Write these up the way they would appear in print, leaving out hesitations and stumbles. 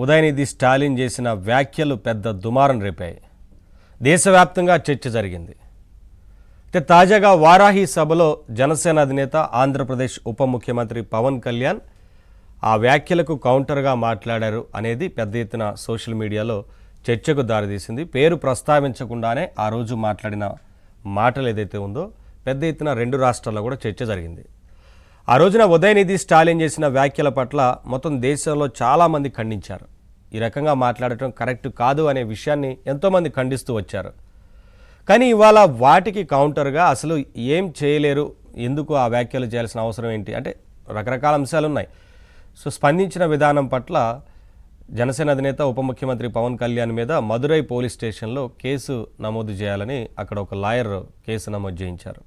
ఉదయనిధి స్టాలిన్ చేసిన వ్యాఖ్యలు పెద్ద దుమారం రేపాయి. దేశవ్యాప్తంగా చర్చ జరిగింది. తాజాగా వారాహి సభలో జనసేన అధినేత ఆంధ్రప్రదేశ్ ఉప ముఖ్యమంత్రి పవన్ కళ్యాణ్ ఆ వ్యాఖ్యలకు కౌంటర్గా మాట్లాడారు అనేది పెద్ద ఎత్తున సోషల్ మీడియాలో చర్చకు దారితీసింది. పేరు ప్రస్తావించకుండానే ఆ రోజు మాట్లాడిన మాటలు ఏదైతే ఉందో పెద్ద ఎత్తున రెండు రాష్ట్రాల్లో కూడా చర్చ జరిగింది. ఆ రోజున ఉదయనిధి స్టాలిన్ చేసిన వ్యాఖ్యల పట్ల మొత్తం దేశంలో చాలామంది ఖండించారు. ఈ రకంగా మాట్లాడటం కరెక్ట్ కాదు అనే విషయాన్ని ఎంతోమంది ఖండిస్తూ వచ్చారు. కానీ ఇవాళ వాటికి కౌంటర్గా అసలు ఏం చేయలేరు, ఎందుకు ఆ వ్యాఖ్యలు చేయాల్సిన అవసరం ఏంటి అంటే రకరకాల అంశాలు ఉన్నాయి. సో స్పందించిన విధానం పట్ల జనసేన అధినేత ఉప ముఖ్యమంత్రి పవన్ కళ్యాణ్ మీద మదురై పోలీస్ స్టేషన్లో కేసు నమోదు చేయాలని అక్కడ ఒక లాయర్ కేసు నమోదు చేయించారు.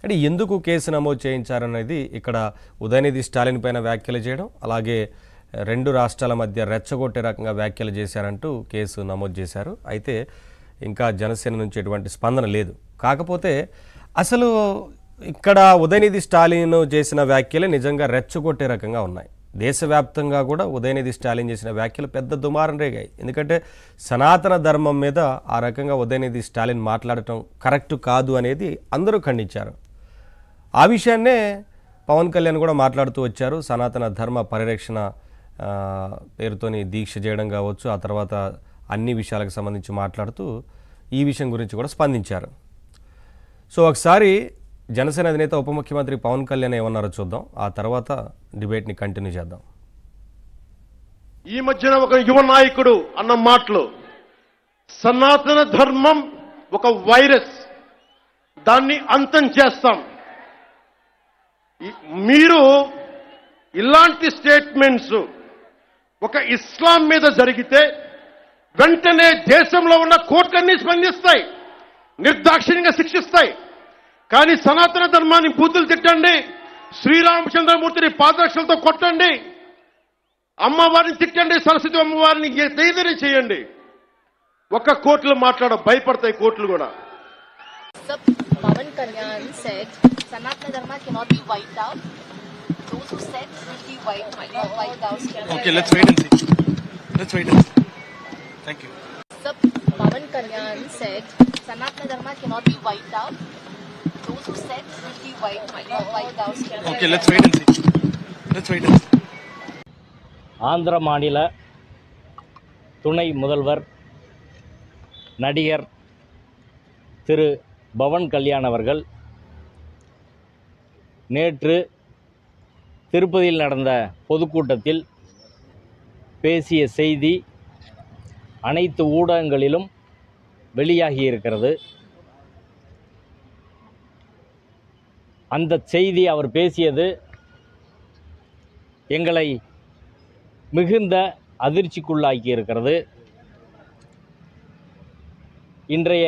అంటే ఎందుకు కేసు నమోదు చేయించారనేది ఇక్కడ ఉదయనిధి స్టాలిన్ పైన వ్యాఖ్యలు చేయడం, అలాగే రెండు రాష్ట్రాల మధ్య రెచ్చగొట్టే రకంగా వ్యాఖ్యలు చేశారంటూ కేసు నమోదు చేశారు. అయితే ఇంకా జనసేన నుంచి ఎటువంటి స్పందన లేదు. కాకపోతే అసలు ఇక్కడ ఉదయనిధి స్టాలిన్ చేసిన వ్యాఖ్యలే నిజంగా రెచ్చగొట్టే రకంగా ఉన్నాయి. దేశవ్యాప్తంగా కూడా ఉదయనిధి స్టాలిన్ చేసిన వ్యాఖ్యలు పెద్ద దుమారం రేగాయి. ఎందుకంటే సనాతన ధర్మం మీద ఆ రకంగా ఉదయనిధి స్టాలిన్ మాట్లాడటం కరెక్ట్ కాదు అనేది అందరూ ఖండించారు. ఆ విషయాన్నే పవన్ కళ్యాణ్ కూడా మాట్లాడుతూ వచ్చారు. సనాతన ధర్మ పరిరక్షణ పేరుతోని దీక్ష చేయడం కావచ్చు, ఆ తర్వాత అన్ని విషయాలకు సంబంధించి మాట్లాడుతూ ఈ విషయం గురించి కూడా స్పందించారు. సో ఒకసారి జనసేన అధినేత ఉప ముఖ్యమంత్రి పవన్ కళ్యాణ్ ఏమన్నారో చూద్దాం, ఆ తర్వాత డిబేట్ని కంటిన్యూ చేద్దాం. ఈ మధ్యన ఒక యువ నాయకుడు అన్న మాటలు, సనాతన ధర్మం ఒక వైరస్, దాన్ని అంతం చేస్తాం. మీరు ఇలాంటి స్టేట్మెంట్స్ ఒక ఇస్లాం మీద జరిగితే వెంటనే దేశంలో ఉన్న కోర్టులన్నీ స్పందిస్తాయి, నిర్దాక్షిణ్యంగా శిక్షిస్తాయి. కానీ సనాతన ధర్మాన్ని బూతులు తిట్టండి, శ్రీరామచంద్రమూర్తిని పాదరక్షలతో కొట్టండి, అమ్మవారిని తిట్టండి, సరస్వతి అమ్మవారిని ఏదైనా చేయండి, ఒక్క కోర్టులు భయపడతాయి కోర్టులు కూడా. Pawan Kalyan said Sanatana Dharma cannot be wiped out. Those who said it will be wiped out. Okay, let's wait and see. Let's wait and see. Thank you. Pawan Kalyan said Sanatana Dharma cannot be wiped out. Those who said it will be wiped out. Okay, let's wait and see. Let's wait and see. Andhra மாநில துணை முதல்வர் நடிகர் திரு பவன் கல்யாண் அவர்கள் நேற்று திருப்பதியில் நடந்த பொதுக்கூட்டத்தில் பேசிய செய்தி அனைத்து ஊடகங்களிலும் வெளியாகியிருக்கிறது. அந்த செய்தி அவர் பேசியது எங்களை மிகுந்த அதிர்ச்சிக்குள்ளாக்கி இருக்கிறது. இன்றைய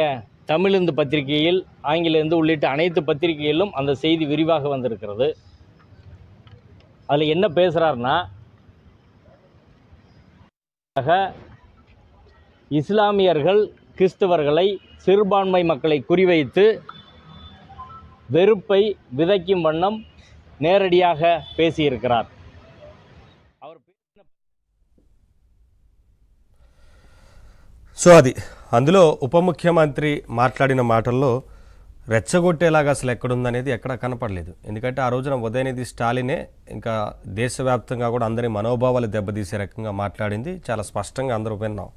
தமிழிந்து பத்திரிகையில், ஆங்கிலேந்து உள்ளிட்ட அனைத்து பத்திரிகைகளிலும் அந்த செய்தி விரிவாக வந்திருக்கிறது. அதில் என்ன பேசுகிறாருன்னா, இஸ்லாமியர்கள் கிறிஸ்தவர்களை சிறுபான்மை மக்களை குறிவைத்து வெறுப்பை விதைக்கும் வண்ணம் நேரடியாக பேசியிருக்கிறார். సో అందులో ఉప ముఖ్యమంత్రి మాట్లాడిన మాటల్లో రెచ్చగొట్టేలాగా అసలు ఎక్కడుందనేది ఎక్కడ కనపడలేదు. ఎందుకంటే ఆ రోజున ఉదయనిధి స్టాలినే ఇంకా దేశవ్యాప్తంగా కూడా అందరి మనోభావాలు దెబ్బతీసే రకంగా మాట్లాడింది చాలా స్పష్టంగా అందరూ విన్నాం.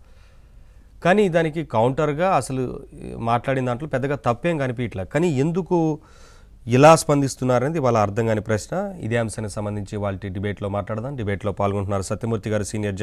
కానీ దానికి కౌంటర్గా అసలు మాట్లాడిన దాంట్లో పెద్దగా తప్పేం కనిపించట్లేదు. కానీ ఎందుకు ఇలా స్పందిస్తున్నారనేది వాళ్ళ అర్థం కాని ప్రశ్న. ఇదే అంశానికి సంబంధించి వాళ్ళ డిబేట్లో మాట్లాడదాం. డిబేట్లో పాల్గొంటున్నారు సత్యమూర్తి గారు, సీనియర్